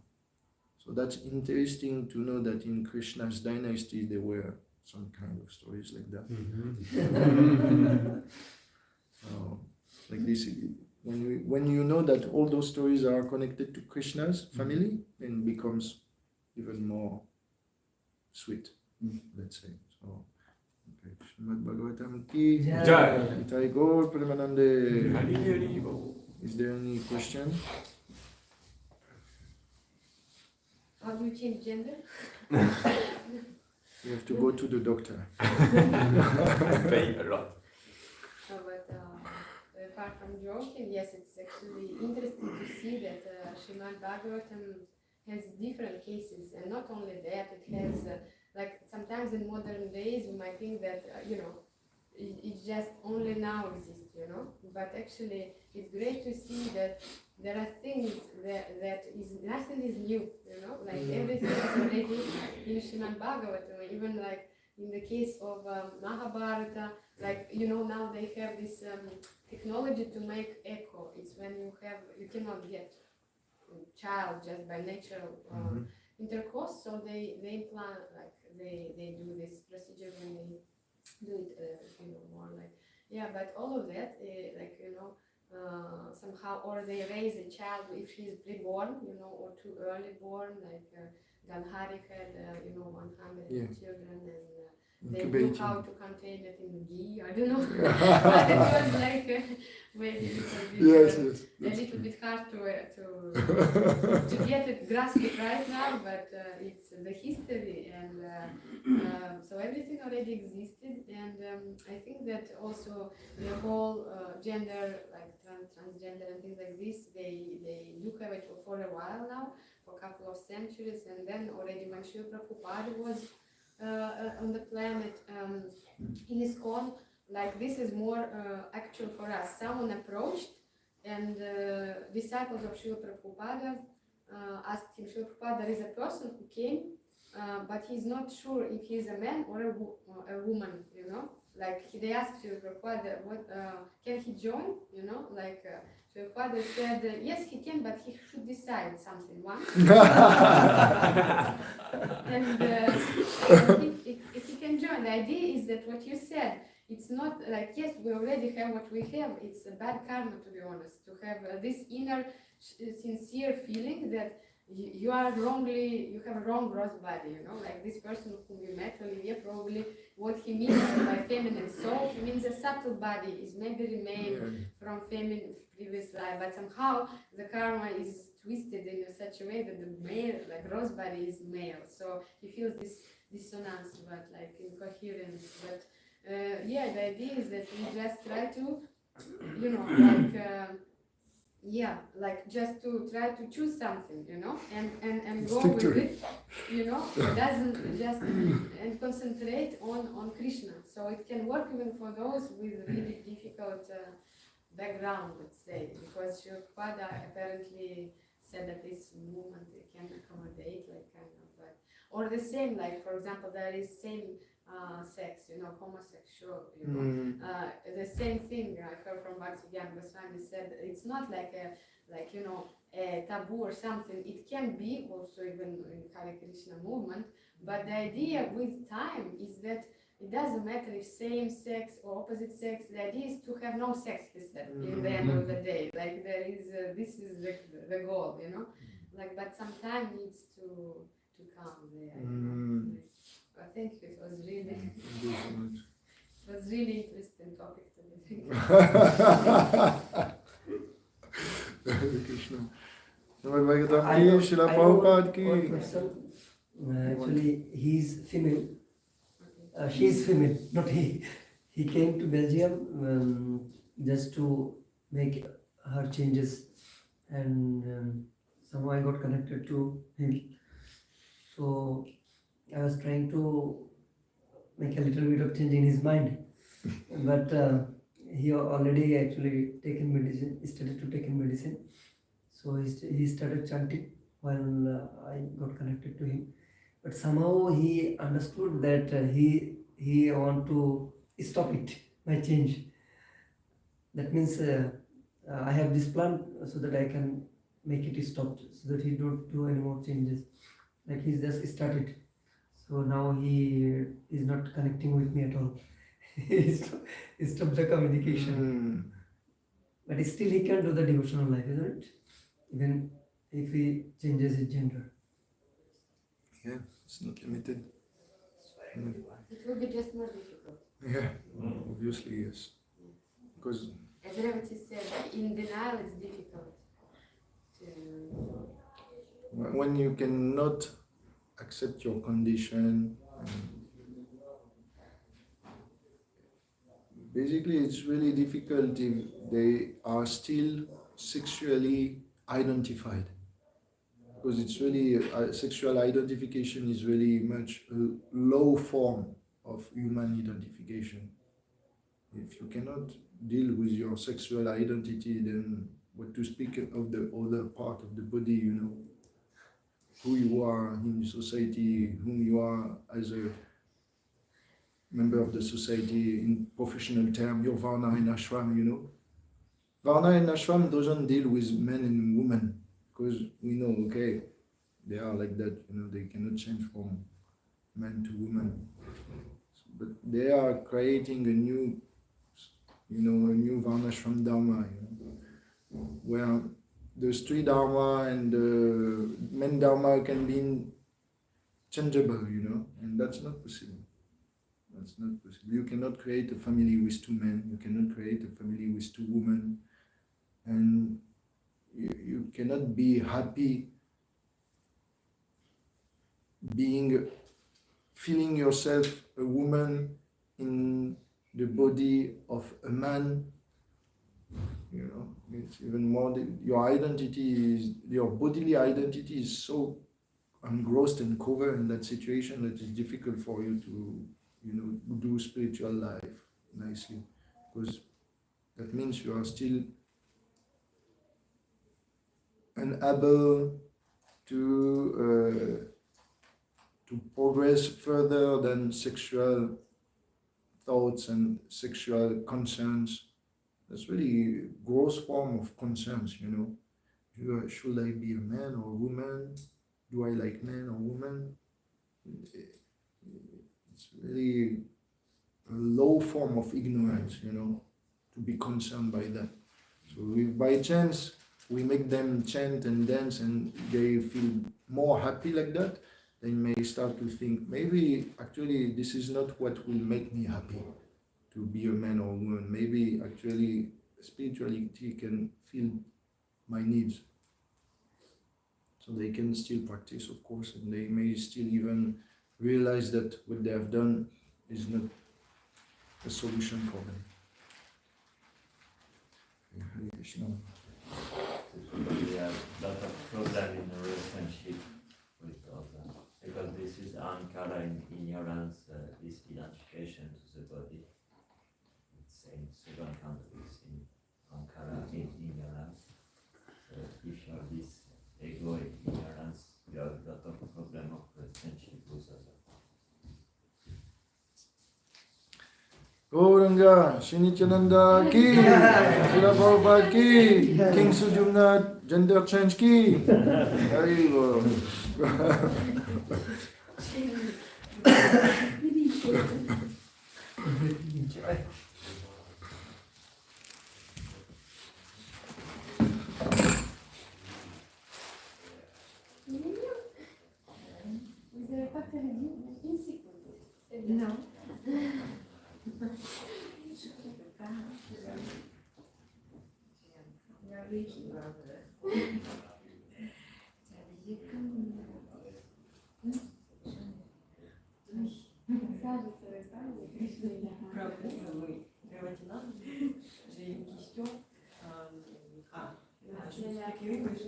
So that's interesting to know that in Krishna's dynasty there were some kind of stories like that. So, like this, when you know that all those stories are connected to Krishna's family, then it becomes even more sweet, let's say. So, okay. Srimad Bhagavatam ki Jai. Nitai Gaur Premanande. Hari Hari Bol. Is there any question? How do you change gender? You have to go to the doctor. Pay a lot. No, but apart from joking, yes, it's actually interesting to see that Srimad Bhagavatam has different cases, and not only that, it has like sometimes in modern days we might think that it just only now exists, but actually it's great to see that there are things that is nothing is new, like everything is already in Srimad Bhagavatam, even like in the case of Mahabharata, like now they have this technology to make echo. It's when you cannot get a child just by natural intercourse, so they implant, like they do this procedure when they do it more like but all of that somehow, or they raise a child if he's preborn, or too early born, like Ganhari had 100 children, and they knew how to contain it in ghee. I don't know, but it was like maybe a little bit hard to get it, grasp it right now, but it's the history, and so everything already existed, and I think that also the whole gender, like transgender and things like this, they do have it for a while now, for a couple of centuries, and then already when Srila Prabhupada was on the planet, in ISKCON, like this is more actual for us. Someone approached, and disciples of Srila Prabhupada asked him, Srila Prabhupada, there is a person who came, but he's not sure if he's a man or a woman, Like they asked Srila Prabhupada, what, can he join, Like Srila Prabhupada said, yes, he can, but he should decide something once. And if he can join, the idea is that what you said, it's not like, yes, we already have what we have. It's a bad karma, to be honest, to have this inner sincere feeling that you have a wrong gross body, like this person whom you met, Olivia, probably what he means by feminine soul, he means a subtle body is maybe remained from feminine previous life, but somehow the karma is twisted in such a way that the male, like gross body, is male, so he feels this dissonance, but like incoherence. But the idea is that we just try to, just to try to choose something, and go with it, doesn't just and concentrate on Krishna. So it can work even for those with really difficult background, let's say, because Shilpada apparently said that this movement can accommodate, like kind of, but, or the same, like for example, there is same sex, homosexual, the same thing I heard from Bhaktivedanta Goswami said it's not like a taboo or something. It can be also even in Hare Krishna movement, but the idea with time is that it doesn't matter if same sex or opposite sex. The idea is to have no sex, he said, in the end of the day. Like there is, this is the goal, Like, but some time needs to come there. I think it was really, it was really interesting topic today. Hare Krishna. Srila Prabhupada ki. Actually, he's female. She's female, not he. He came to Belgium just to make her changes, and somehow I got connected to him. So I was trying to make a little bit of change in his mind, but he already actually taken medicine. He started to take medicine, so he started chanting while I got connected to him. But somehow he understood that he want to stop it, my change. That means I have this plan so that I can make it stop, so that he don't do any more changes. Like he's just started. So now he is not connecting with me at all. He stopped the communication. But still he can do the devotional life, isn't it? Even if he changes his gender. Yeah, it's not limited. It will be just more difficult. Yeah, obviously, yes. Because as Revati said, in denial it's difficult to... when you cannot accept your condition, basically it's really difficult if they are still sexually identified. Because it's really, sexual identification is really much a low form of human identification. If you cannot deal with your sexual identity, then what to speak of the other part of the body, who you are in society, whom you are as a member of the society in professional term, your Varna and Ashram, Varna and Ashram doesn't deal with men and women. Because we know, okay, they are like that, they cannot change from man to woman. But they are creating a new Varnashram Dharma, where the Stri Dharma and the men Dharma can be changeable, and that's not possible. That's not possible. You cannot create a family with two men, you cannot create a family with two women, and you cannot be happy feeling yourself a woman in the body of a man. It's even more, your bodily identity is so engrossed and covered in that situation that it's difficult for you to, do spiritual life nicely, because that means you are still unable to progress further than sexual thoughts and sexual concerns. That's really a gross form of concerns, Should I be a man or a woman? Do I like men or women? It's really a low form of ignorance, to be concerned by that. So if by chance we make them chant and dance and they feel more happy like that, they may start to think, maybe actually this is not what will make me happy, to be a man or a woman. Maybe actually spirituality can fill my needs. So they can still practice, of course, and they may still even realize that what they have done is not a solution for them. Hare Krishna. We have a lot of problem in the relationship with others, because this is ankara in ignorance, this identification to the body. It's in second country, it's in ankara. Gauranga, Shinityananda ki, Srila Prabhupada ki, King Sujumnath, gender change ki. There you go. Vous n'avez pas perdu une seconde. C'est bien. Non. Je ne peux pas. Il y a lui qui va tu as dit comme... Ça, je ne savais pas, mais je l'ai là. Prabhu, Revatinandana, j'ai une question. Je vais expliquer English.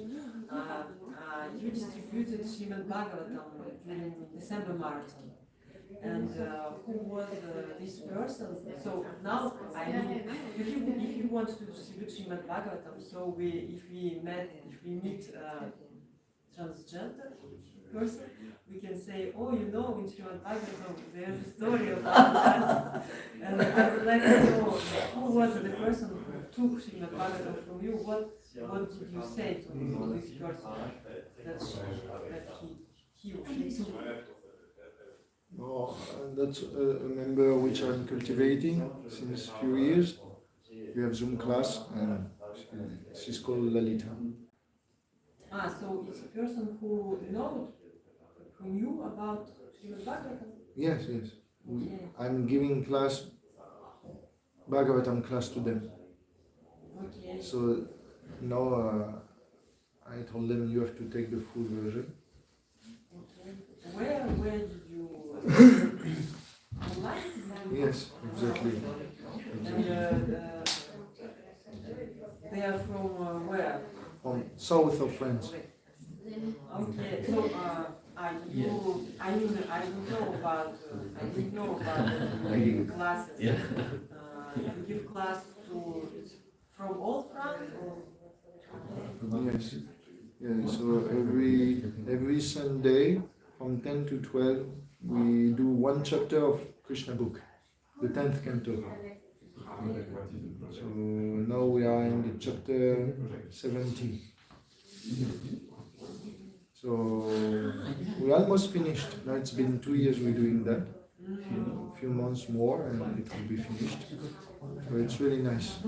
You distributed Srimad Bhagavatam during December marathon. And who was this person? So now, I mean, if you want to distribute Srimad Bhagavatam, so if we meet transgender person, we can say, oh, you know, in Srimad Bhagavatam, there's a story about that. And I would like to know who was the person who took Srimad Bhagavatam from you. What did you say to this person that he took? Oh, that's a member which I'm cultivating since a few years. We have Zoom class and she's called Lalita. So it's a person who knew about Srimad Bhagavatam? Yes. I'm giving class, Bhagavatam class to them. Okay. So now I told them you have to take the full version. Okay. Where did you online? Yes, exactly. And they are from where? From south of France. Okay, so I didn't know about giving classes. Yeah. You give class from all France or? Yes. Yeah, so every Sunday from 10 to 12 we do one chapter of Krishna book, the 10th canto. So now we are in the chapter 70. So we almost finished. Now it's been 2 years we're doing that. A few months more and it will be finished. So it's really nice.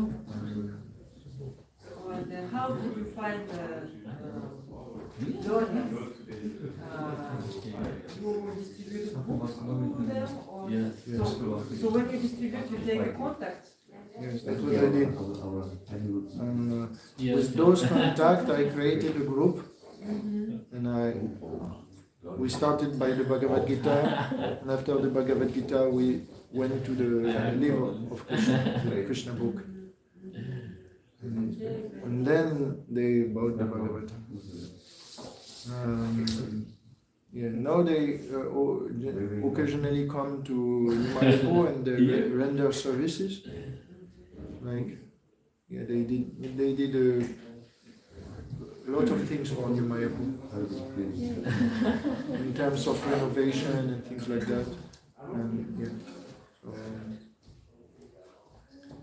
And how did you find donors? You distribute books to them? Or Yes. So when you distribute, you take a contact? Yes, that's what I did. And with those contacts, I created a group, and we started by the Bhagavad Gita, and after the Bhagavad Gita, we went to the liver of Krishna, the Krishna book, and then they bought the Bhagavatam. Now they occasionally come to Mayapur and they render services. They did a lot of things for New Mayapur in terms of renovation and things like that.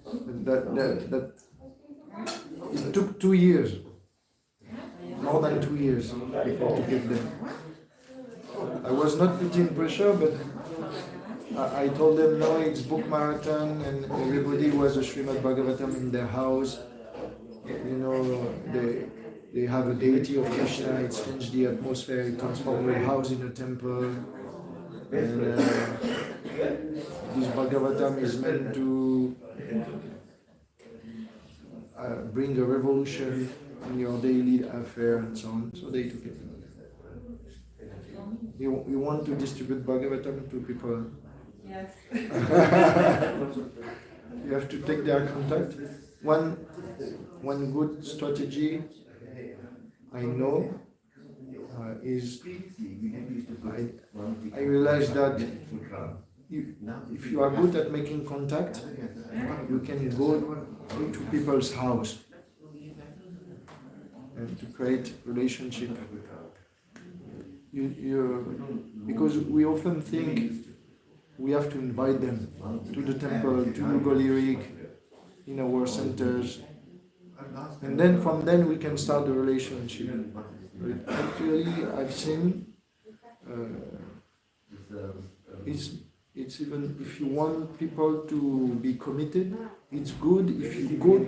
And that it took 2 years, more than 2 years before to get there. I was not putting pressure, but I told them no, it's book marathon, and everybody was a Srimad Bhagavatam in their house. You know, they have a deity of Krishna, it changed the atmosphere, it transformed a house in a temple. And this Bhagavatam is meant to bring a revolution in your daily affair and so on. So they took it. You want to distribute Bhagavatam to people? Yes. You have to take their contact. One good strategy I know is I realized that if you are good at making contact, you can go into people's house and to create relationship. Because we often think we have to invite them to the temple, to Yuga Lyric, in our centers. And then from then we can start the relationship. But actually, I've seen it's even if you want people to be committed, it's good if you go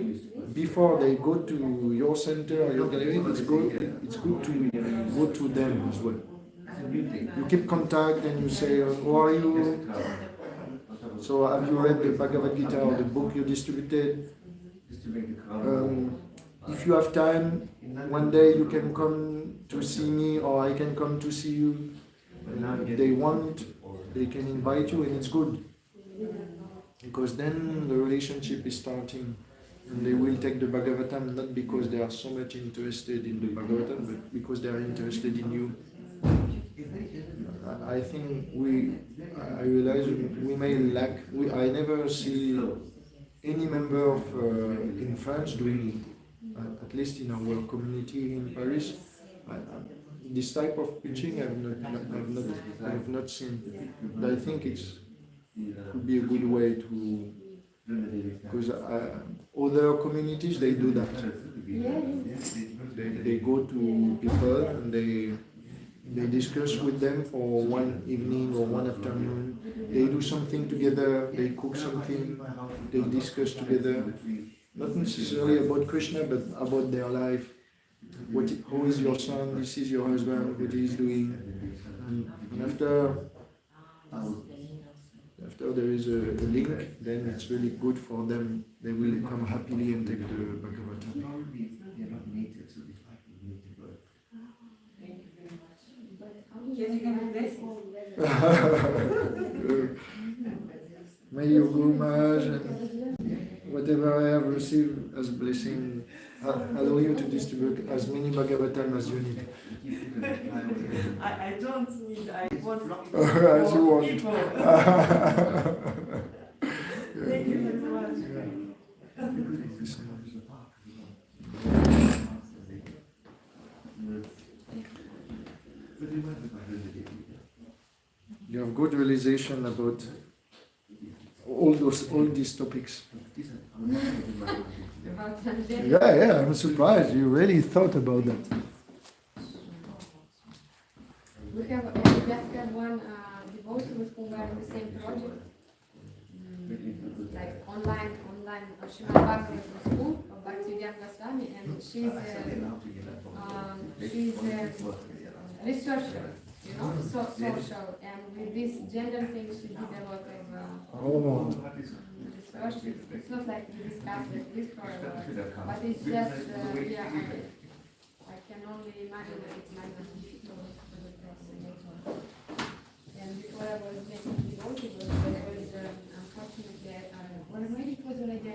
before they go to your center or your gallery. It's good to go to them as well. You keep contact and you say, "Who are you? So have you read the Bhagavad Gita or the book you distributed? If you have time, one day you can come to see me or I can come to see you. And if they want, they can invite you, and it's good. Because then the relationship is starting. And they will take the Bhagavatam not because they are so much interested in the Bhagavatam, but because they are interested in you. I think I realize we may lack, I never see any member of in France doing it, at least in our community in Paris. This type of preaching I have not seen. But I think it could be a good way to, because other communities they do that. They go to people and they discuss with them for one evening or one afternoon. They do something together, they cook something, they discuss together. Not necessarily about Krishna, but about their life. Who is your son? This is your husband. What he is doing. And after there is a link, then it's really good for them. They will come happily and take the Bhagavatam. May your Guru Maharaj and whatever I have received as blessing allow you to distribute as many Bhagavatam as you need. I don't need, I want as you want. people. Thank you very much. You have good realization about all these topics. Yeah, I'm surprised. You really thought about that. We have just had one devotee who were in the same project, like online Srimad Bhagavatam school of Bhaktivedanta Swami, and she's a researcher, social, and with this gender thing she did a lot of research. It's not like we discussed it with her, but it's just, I can only imagine that it might be difficult for the person. And before I was making devotees, there was unfortunately, when it was already